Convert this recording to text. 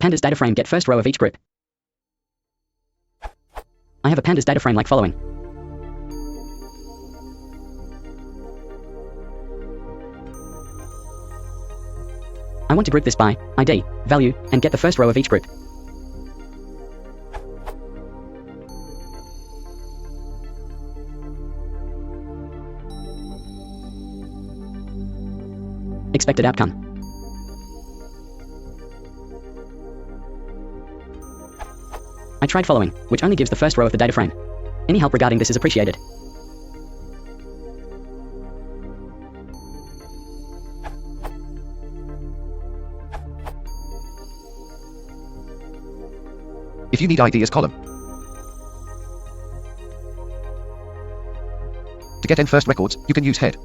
Pandas data frame, get first row of each group. I have a pandas data frame like following. I want to group this by ID, value, and get the first row of each group. Expected outcome. I tried following, which only gives the first row of the data frame. Any help regarding this is appreciated. If you need ID as column. To get in first records, you can use head.